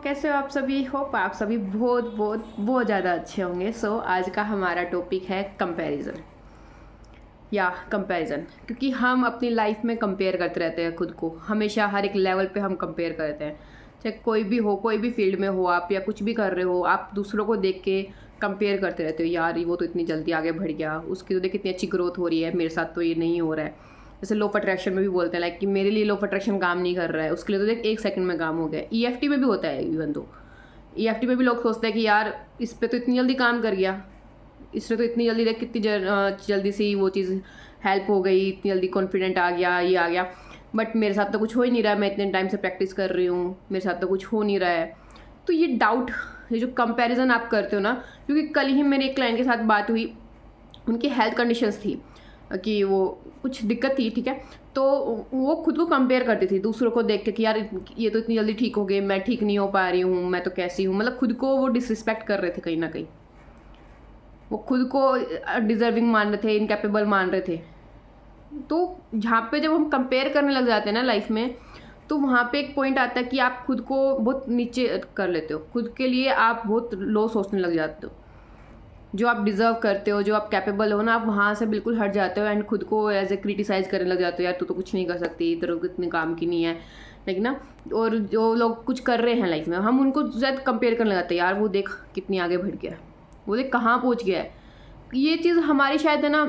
कैसे हो आप सभी? होप आप सभी बहुत बहुत बहुत ज़्यादा अच्छे होंगे। आज का हमारा टॉपिक है कंपैरिजन या कंपैरिजन, क्योंकि हम अपनी लाइफ में कंपेयर करते रहते हैं खुद को। हमेशा हर एक लेवल पे हम कंपेयर करते हैं, चाहे कोई भी हो, कोई भी फील्ड में हो आप, या कुछ भी कर रहे हो आप, दूसरों को देख के कंपेयर करते रहते हो। यार वो तो इतनी जल्दी आगे बढ़ गया, उसकी तो देख कितनी अच्छी ग्रोथ हो रही है, मेरे साथ तो ये नहीं हो रहा है। जैसे लॉ ऑफ अट्रैक्शन में भी बोलते हैं लाइक कि मेरे लिए लॉ ऑफ अट्रैक्शन काम नहीं कर रहा है, उसके लिए तो देख 1 सेकंड में काम हो गया। ईएफटी में भी होता है, इवन दो ईएफटी में भी लोग सोचते हैं कि यार इस पे तो इतनी जल्दी काम कर गया, इसने तो इतनी जल्दी देख कितनी जल्दी से वो चीज़ हेल्प हो गई, इतनी जल्दी कॉन्फिडेंट आ गया, ये आ गया। बट मेरे साथ तो कुछ हो ही नहीं रहा है, मैं इतने टाइम से प्रैक्टिस कर रही हूँ, मेरे साथ तो कुछ हो नहीं रहा है। तो ये डाउट, ये जो कंपैरिजन आप करते हो ना, क्योंकि कल ही मेरे एक क्लाइंट के साथ बात हुई, उनकी हेल्थ कंडीशंस थी कि वो कुछ दिक्कत थी, ठीक है। तो वो खुद को कंपेयर करती थी दूसरों को देख के कि यार ये तो इतनी जल्दी ठीक हो गए, मैं ठीक नहीं हो पा रही हूँ, मैं तो कैसी हूँ। मतलब खुद को वो डिसरिस्पेक्ट कर रहे थे कहीं ना कहीं, वो खुद को डिजर्विंग मान रहे थे, इनकैपेबल मान रहे थे। तो जहाँ पे जब हम कंपेयर करने लग जाते हैं ना लाइफ में, तो वहाँ पे एक पॉइंट आता है कि आप खुद को बहुत नीचे कर लेते हो, खुद के लिए आप बहुत लो सोचने लग जाते हो। जो आप डिज़र्व करते हो, जो आप कैपेबल हो ना, आप वहाँ से बिल्कुल हट जाते हो एंड खुद को एज ए क्रिटिसाइज़ करने लग जाते हो। यार तू तो कुछ नहीं कर सकती, तेरे को इतने काम की नहीं है, लेकिन ना। और जो लोग कुछ कर रहे हैं लाइफ में, हम उनको शायद कंपेयर करने लग जाते हैं। यार वो देख कितनी आगे बढ़ गया है, वो देख कहाँ पहुँच गया है। ये चीज़ हमारी शायद है ना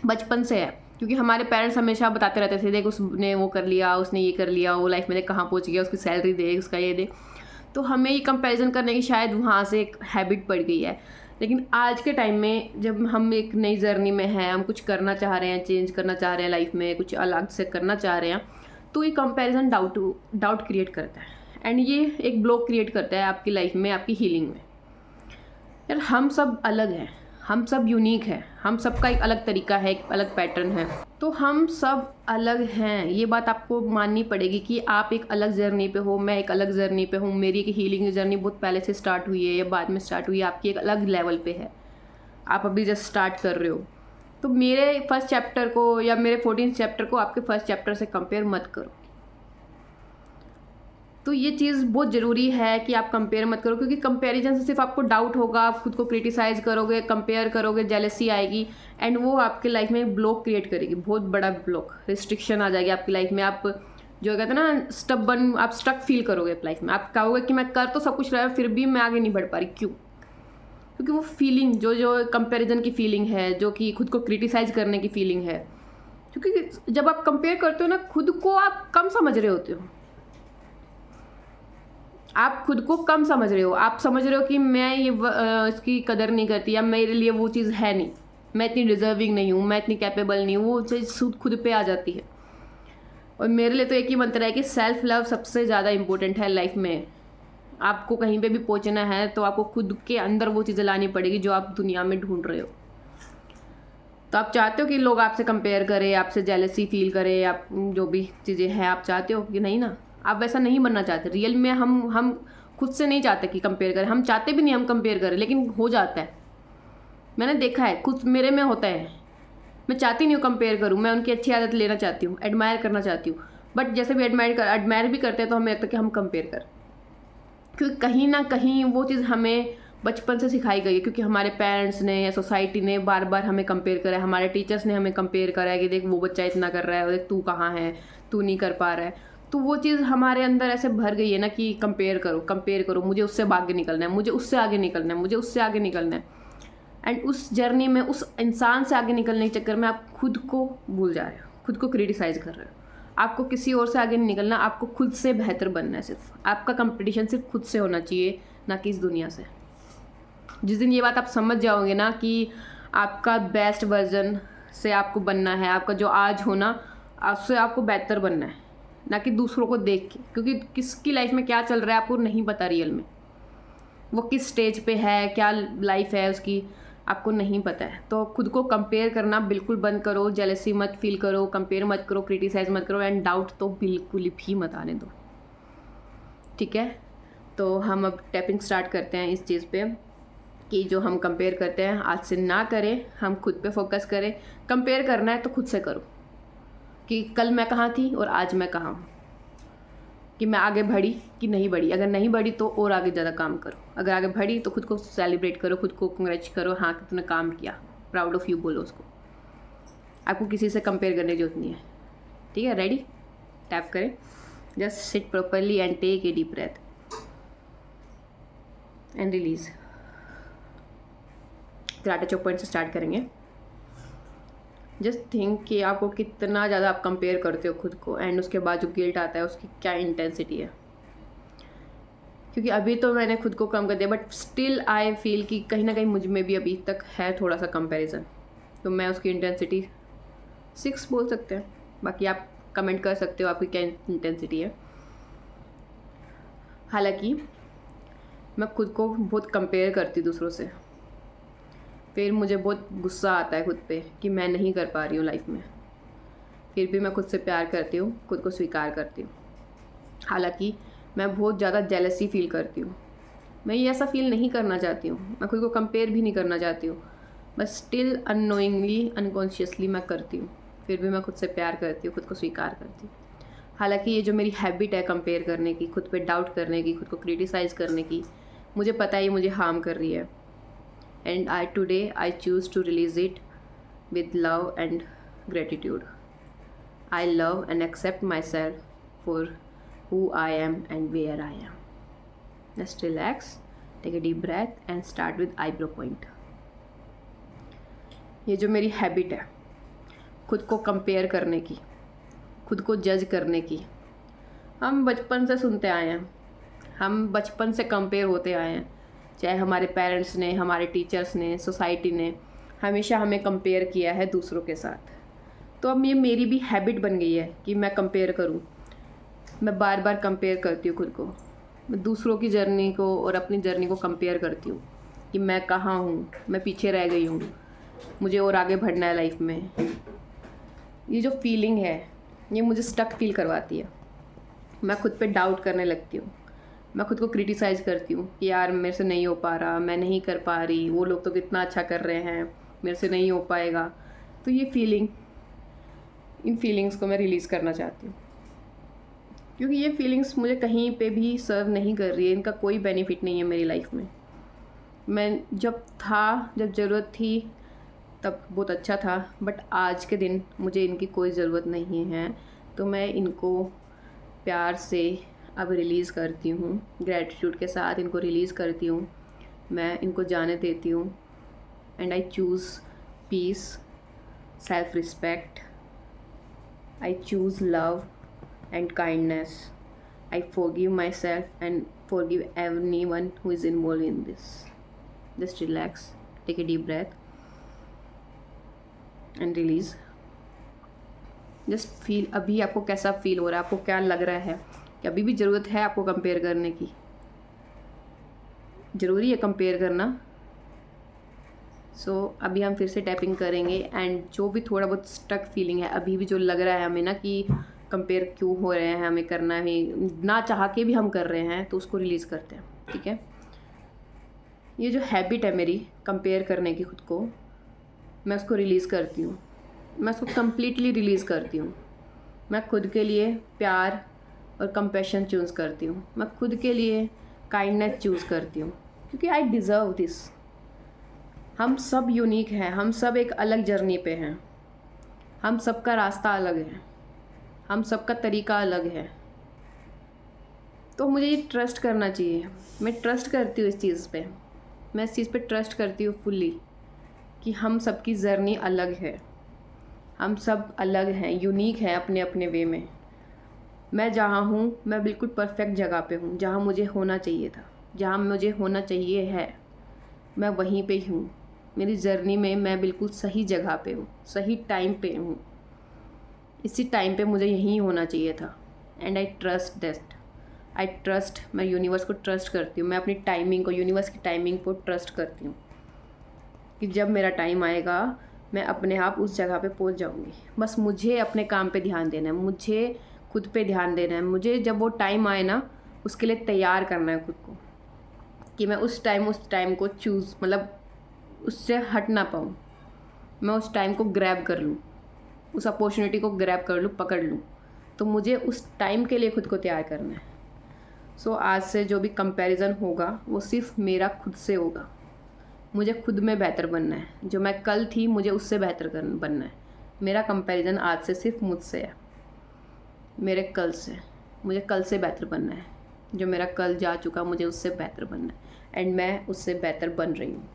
बचपन से है, क्योंकि हमारे पेरेंट्स हमेशा बताते रहते थे, देख उसने वो कर लिया, उसने ये कर लिया, वो लाइफ में देख कहाँ पहुँच गया, उसकी सैलरी दे, उसका ये दे। तो हमें ये कंपैरिजन करने की शायद वहाँ से एक हैबिट पड़ गई है। लेकिन आज के टाइम में जब हम एक नई जर्नी में हैं, हम कुछ करना चाह रहे हैं, चेंज करना चाह रहे हैं लाइफ में, कुछ अलग से करना चाह रहे हैं, तो ये कंपैरिजन डाउट क्रिएट करता है एंड ये एक ब्लॉक क्रिएट करता है आपकी लाइफ में, आपकी हीलिंग में। यार हम सब अलग हैं, हम सब यूनिक हैं, हम सबका एक अलग तरीका है, एक अलग पैटर्न है। तो हम सब अलग हैं, ये बात आपको माननी पड़ेगी कि आप एक अलग जर्नी पे हो, मैं एक अलग जर्नी पे हूँ। मेरी एक हीलिंग जर्नी बहुत पहले से स्टार्ट हुई है या बाद में स्टार्ट हुई है, आपकी एक अलग लेवल पे है, आप अभी जस्ट स्टार्ट कर रहे हो। तो मेरे फर्स्ट चैप्टर को या मेरे 14 चैप्टर को आपके फर्स्ट चैप्टर से कंपेयर मत करो। तो ये चीज़ बहुत ज़रूरी है कि आप कंपेयर मत करो, क्योंकि कंपैरिजन से सिर्फ आपको डाउट होगा, आप खुद को क्रिटिसाइज़ करोगे, कंपेयर करोगे, जेलसी आएगी एंड वो आपकी लाइफ में ब्लॉक क्रिएट करेगी, बहुत बड़ा ब्लॉक, रिस्ट्रिक्शन आ जाएगी आपकी लाइफ में। आप जो कहते हैं ना स्टबन, आप स्टक फील करोगे लाइफ में। आप कहोगे कि मैं कर तो सब कुछ रहा है, फिर भी मैं आगे नहीं बढ़ पा रही, क्यों? क्योंकि वो फीलिंग जो कंपैरिजन की फीलिंग है, जो कि खुद को क्रिटिसाइज़ करने की फीलिंग है, क्योंकि जब आप कंपेयर करते हो ना, खुद को आप कम समझ रहे होते हो, आप खुद को कम समझ रहे हो। आप समझ रहे हो कि मैं ये इसकी कदर नहीं करती, या मेरे लिए वो चीज़ है नहीं, मैं इतनी डिजर्विंग नहीं हूँ, मैं इतनी कैपेबल नहीं हूँ। वो चीज़ खुद पे आ जाती है। और मेरे लिए तो एक ही मंत्र है कि सेल्फ लव सबसे ज़्यादा इंपॉर्टेंट है लाइफ में। आपको कहीं पे भी पहुँचना है तो आपको खुद के अंदर वो चीज़ें लानी पड़ेगी जो आप दुनिया में ढूंढ रहे हो। तो आप चाहते हो कि लोग आपसे कंपेयर करें, आपसे जेलसी फील करें, आप जो भी चीज़ें हैं आप चाहते हो कि नहीं ना, आप वैसा नहीं बनना चाहते। रियल में हम खुद से नहीं चाहते कि कंपेयर करें, हम चाहते भी नहीं हम कंपेयर करें, लेकिन हो जाता है। मैंने देखा है, खुद मेरे में होता है। मैं चाहती नहीं हूँ कंपेयर करूँ, मैं उनकी अच्छी आदत लेना चाहती हूँ, एडमायर करना चाहती हूँ। बट जैसे भी एडमायर भी करते हैं तो हमें लगता है कि हम कंपेयर करें, क्योंकि कहीं ना कहीं वो चीज़ हमें बचपन से सिखाई गई है, क्योंकि हमारे पेरेंट्स ने या सोसाइटी ने बार बार हमें कंपेयर करा है, हमारे टीचर्स ने हमें कंपेयर करा है कि देख वो बच्चा इतना कर रहा है, देख तू कहाँ है, तू नहीं कर पा रहा है। तो वो चीज़ हमारे अंदर ऐसे भर गई है ना कि कंपेयर करो, कंपेयर करो, मुझे उससे आगे निकलना है, मुझे उससे आगे निकलना है, मुझे उससे आगे निकलना है। एंड उस जर्नी में, उस इंसान से आगे निकलने के चक्कर में आप खुद को भूल जा रहे हो, खुद को क्रिटिसाइज़ कर रहे हो। आपको किसी और से आगे नहीं निकलना, आपको खुद से बेहतर बनना है। सिर्फ आपका कंपटीशन सिर्फ खुद से होना चाहिए, ना कि इस दुनिया से। जिस दिन ये बात आप समझ जाओगे ना कि आपका बेस्ट वर्जन से आपको बनना है, आपका जो आज होना, उससे आपको बेहतर बनना है, ना कि दूसरों को देख के। क्योंकि किसकी लाइफ में क्या चल रहा है आपको नहीं पता, रियल में वो किस स्टेज पे है, क्या लाइफ है उसकी, आपको नहीं पता है। तो खुद को कंपेयर करना बिल्कुल बंद करो, जेलसी मत फील करो, कंपेयर मत करो, क्रिटिसाइज मत करो एंड डाउट तो बिल्कुल भी मत आने दो, ठीक है। तो हम अब टैपिंग स्टार्ट करते हैं इस चीज़ पे कि जो हम कंपेयर करते हैं आज से ना करें, हम खुद पे फोकस करें। कंपेयर करना है तो खुद से करो कि कल मैं कहाँ थी और आज मैं कहाँ हूँ। कि मैं आगे बढ़ी कि नहीं बढ़ी। अगर नहीं बढ़ी तो और आगे ज़्यादा काम करो, अगर आगे बढ़ी तो खुद को सेलिब्रेट करो, खुद को कंग्रेच करो, हाँ कि तुमने काम किया, प्राउड ऑफ यू बोलो उसको। आपको किसी से कंपेयर करने की जरूरत नहीं है, ठीक है। रेडी? टैप करें, just sit properly and take a deep breath and release. कराटे चौक पॉइंट से स्टार्ट करेंगे। जस्ट थिंक कि आपको कितना ज़्यादा आप कंपेयर करते हो खुद को, एंड उसके बाद जो गिल्ट आता है उसकी क्या इंटेंसिटी है। क्योंकि अभी तो मैंने खुद को कम कर दिया, बट स्टिल आई फील कि कहीं ना कहीं मुझ में भी अभी तक है थोड़ा सा कंपैरिजन। तो मैं उसकी इंटेंसिटी 6 बोल सकते हैं, बाकी आप कमेंट कर सकते हो आपकी क्या इंटेंसिटी है। हालांकि मैं खुद को बहुत कंपेयर करती दूसरों से, फिर मुझे बहुत गुस्सा आता है खुद पे कि मैं नहीं कर पा रही हूँ लाइफ में। फिर भी मैं खुद से प्यार करती हूँ, खुद को स्वीकार करती हूँ। हालांकि मैं बहुत ज़्यादा जेलसी फील करती हूँ। मैं ये ऐसा फील नहीं करना चाहती हूँ, मैं खुद को कंपेयर भी नहीं करना चाहती हूँ, बस स्टिल अननोइंगली अनकॉन्शियसली मैं करती हूँ। फिर भी मैं खुद से प्यार करती हूँ, खुद को स्वीकार करती हूँ। हालांकि ये जो मेरी हैबिट है कंपेयर करने की, खुद पे डाउट करने की, खुद को क्रिटिसाइज़ करने की, मुझे पता है ये मुझे हार्म कर रही है। And today I choose to release it with love and gratitude. I love and accept myself for who I am and where I am. Just relax, take a deep breath and start with eyebrow point. ये जो मेरी habit है खुद को compare करने की, खुद को जज करने की, हम बचपन से सुनते आए हैं, हम बचपन से कंपेयर होते आए हैं। चाहे हमारे पेरेंट्स ने, हमारे टीचर्स ने, सोसाइटी ने हमेशा हमें कंपेयर किया है दूसरों के साथ। तो अब ये मेरी भी हैबिट बन गई है कि मैं कंपेयर करूं। मैं बार बार कंपेयर करती हूँ खुद को, मैं दूसरों की जर्नी को और अपनी जर्नी को कंपेयर करती हूँ कि मैं कहाँ हूँ, मैं पीछे रह गई हूँ, मुझे और आगे बढ़ना है लाइफ में। ये जो फीलिंग है ये मुझे स्टक फील करवाती है। मैं खुद पे डाउट करने लगती हूँ, मैं खुद को क्रिटिसाइज़ करती हूँ कि यार मेरे से नहीं हो पा रहा, मैं नहीं कर पा रही, वो लोग तो कितना अच्छा कर रहे हैं, मेरे से नहीं हो पाएगा। तो ये फीलिंग, इन फीलिंग्स को मैं रिलीज़ करना चाहती हूँ, क्योंकि ये फीलिंग्स मुझे कहीं पे भी सर्व नहीं कर रही है, इनका कोई बेनिफिट नहीं है मेरी लाइफ में। मैं जब ज़रूरत थी तब बहुत अच्छा था, बट आज के दिन मुझे इनकी कोई ज़रूरत नहीं है। तो मैं इनको प्यार से अब रिलीज़ करती हूँ, ग्रैटिट्यूड के साथ इनको रिलीज़ करती हूँ, मैं इनको जाने देती हूँ। And I choose peace, self respect, I choose love and kindness, I forgive myself and forgive everyone who is involve in this. Just relax, take a deep breath and release. Just feel अभी आपको कैसा feel हो रहा है, आपको क्या लग रहा है कि अभी भी ज़रूरत है आपको कंपेयर करने की? ज़रूरी है कंपेयर करना? सो अभी हम फिर से टैपिंग करेंगे, एंड जो भी थोड़ा बहुत स्टक फीलिंग है, अभी भी जो लग रहा है हमें ना कि कंपेयर क्यों हो रहे हैं, हमें करना ही ना चाह के भी हम कर रहे हैं, तो उसको रिलीज़ करते हैं, ठीक है। ये जो हैबिट है मेरी कंपेयर करने की खुद को, मैं उसको रिलीज़ करती हूँ, मैं उसको कम्प्लीटली रिलीज़ करती हूँ। मैं खुद के लिए प्यार और कंपैशन चूज़ करती हूँ, मैं खुद के लिए काइंडनेस चूज़ करती हूँ, क्योंकि आई डिज़र्व दिस। हम सब यूनिक हैं, हम सब एक अलग जर्नी पे हैं, हम सबका रास्ता अलग है, हम सबका तरीका अलग है। तो मुझे ये ट्रस्ट करना चाहिए। मैं ट्रस्ट करती हूँ इस चीज़ पे, मैं इस चीज़ पे ट्रस्ट करती हूँ फुल्ली कि हम सबकी जर्नी अलग है, हम सब अलग हैं, यूनिक हैं अपने अपने वे में। मैं जहाँ हूँ मैं बिल्कुल परफेक्ट जगह पे हूँ, जहाँ मुझे होना चाहिए था, जहाँ मुझे होना चाहिए है, मैं वहीं पे हूँ। मेरी जर्नी में मैं बिल्कुल सही जगह पे हूँ, सही टाइम पे हूँ, इसी टाइम पे मुझे यहीं होना चाहिए था। And I trust that, I trust, मैं यूनिवर्स को ट्रस्ट करती हूँ, मैं अपनी टाइमिंग को, यूनिवर्स की टाइमिंग को ट्रस्ट करती हूँ कि जब मेरा टाइम आएगा मैं अपने आप उस जगह पे पहुँच जाऊँगी। बस मुझे अपने काम पे ध्यान देना है, मुझे खुद पे ध्यान देना है, मुझे जब वो टाइम आए ना उसके लिए तैयार करना है खुद को, कि मैं उस टाइम को चूज़, मतलब उससे हट ना पाऊँ, मैं उस टाइम को ग्रैब कर लूँ, उस अपॉर्चुनिटी को ग्रैब कर लूँ, पकड़ लूँ, तो मुझे उस टाइम के लिए खुद को तैयार करना है। सो आज से जो भी कंपैरिजन होगा वो सिर्फ मेरा खुद से होगा। मुझे खुद में बेहतर बनना है। जो मैं कल थी मुझे उससे बेहतर बनना है। मेरा कंपैरिजन आज से सिर्फ मुझसे है, मेरे कल से। मुझे कल से बेहतर बनना है। जो मेरा कल जा चुका मुझे उससे बेहतर बनना है, एंड मैं उससे बेहतर बन रही हूँ।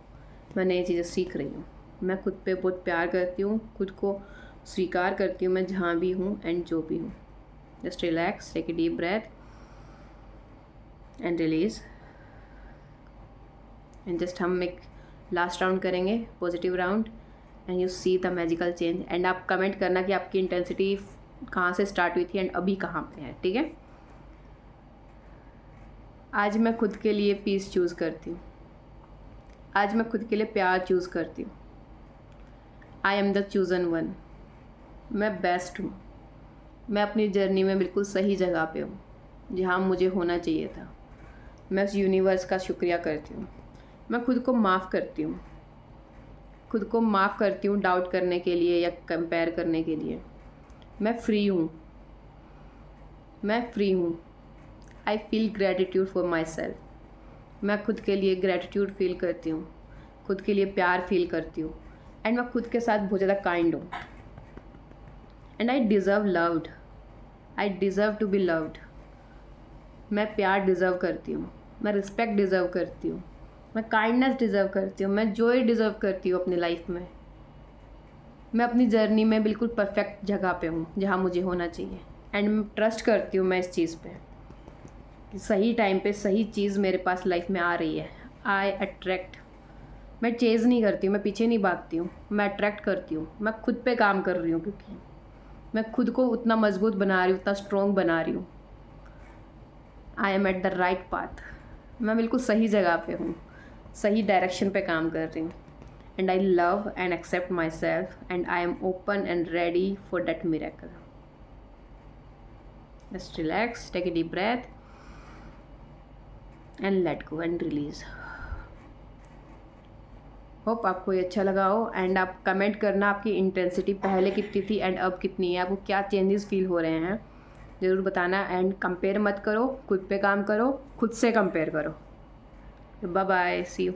मैं नई चीज़ें सीख रही हूँ। मैं खुद पे बहुत प्यार करती हूँ, खुद को स्वीकार करती हूँ मैं जहाँ भी हूँ एंड जो भी हूँ। Just relax, take a deep breath and release. And just हम एक लास्ट राउंड करेंगे, positive round, and you see the magical change. And आप कमेंट करना कि आपकी इंटेंसिटी कहाँ से स्टार्ट हुई थी एंड अभी कहाँ पे है, ठीक है। आज मैं खुद के लिए पीस चूज़ करती हूँ। आज मैं खुद के लिए प्यार चूज़ करती हूँ। I am the chosen one. मैं बेस्ट हूँ। मैं अपनी जर्नी में बिल्कुल सही जगह पे हूँ, जहाँ मुझे होना चाहिए था। मैं उस यूनिवर्स का शुक्रिया करती हूँ। मैं खुद को माफ़ करती हूँ। खुद को माफ़ करती हूँ डाउट करने के लिए या कंपेयर करने के लिए। मैं फ्री हूँ। मैं फ्री हूँ। I feel gratitude for my self. मैं खुद के लिए ग्रैटिट्यूड फील करती हूँ, खुद के लिए प्यार फील करती हूँ, एंड मैं खुद के साथ बहुत ज़्यादा काइंड हूँ। And I deserve loved. I deserve to be loved. मैं प्यार डिज़र्व करती हूँ। मैं रिस्पेक्ट डिज़र्व करती हूँ। मैं काइंडनेस डिज़र्व करती हूँ। मैं जॉय डिज़र्व करती हूँ अपनी लाइफ में। मैं अपनी जर्नी में बिल्कुल परफेक्ट जगह पे हूँ, जहाँ मुझे होना चाहिए। एंड ट्रस्ट करती हूँ मैं इस चीज़ पे कि सही टाइम पे सही चीज़ मेरे पास लाइफ में आ रही है। आई अट्रैक्ट। मैं चेज़ नहीं करती हूँ, मैं पीछे नहीं भागती हूँ, मैं अट्रैक्ट करती हूँ। मैं खुद पे काम कर रही हूँ, क्योंकि मैं खुद को उतना मजबूत बना रही हूँ, उतना स्ट्रॉन्ग बना रही हूँ। I am at the right path. मैं बिल्कुल सही जगह पे हूँ, सही डायरेक्शन पे काम कर रही हूँ। And I love and accept myself and I am open and ready for that miracle. Just relax, take a deep breath and let go and release. Hope आपको ये अच्छा लगा हो। एंड आप कमेंट करना आपकी इंटेंसिटी पहले कितनी थी एंड अब कितनी है, आपको क्या चेंजेस फील हो रहे हैं, ज़रूर बताना। एंड कंपेयर मत करो, खुद पे काम करो, खुद से कंपेयर करो। Bye bye, see you.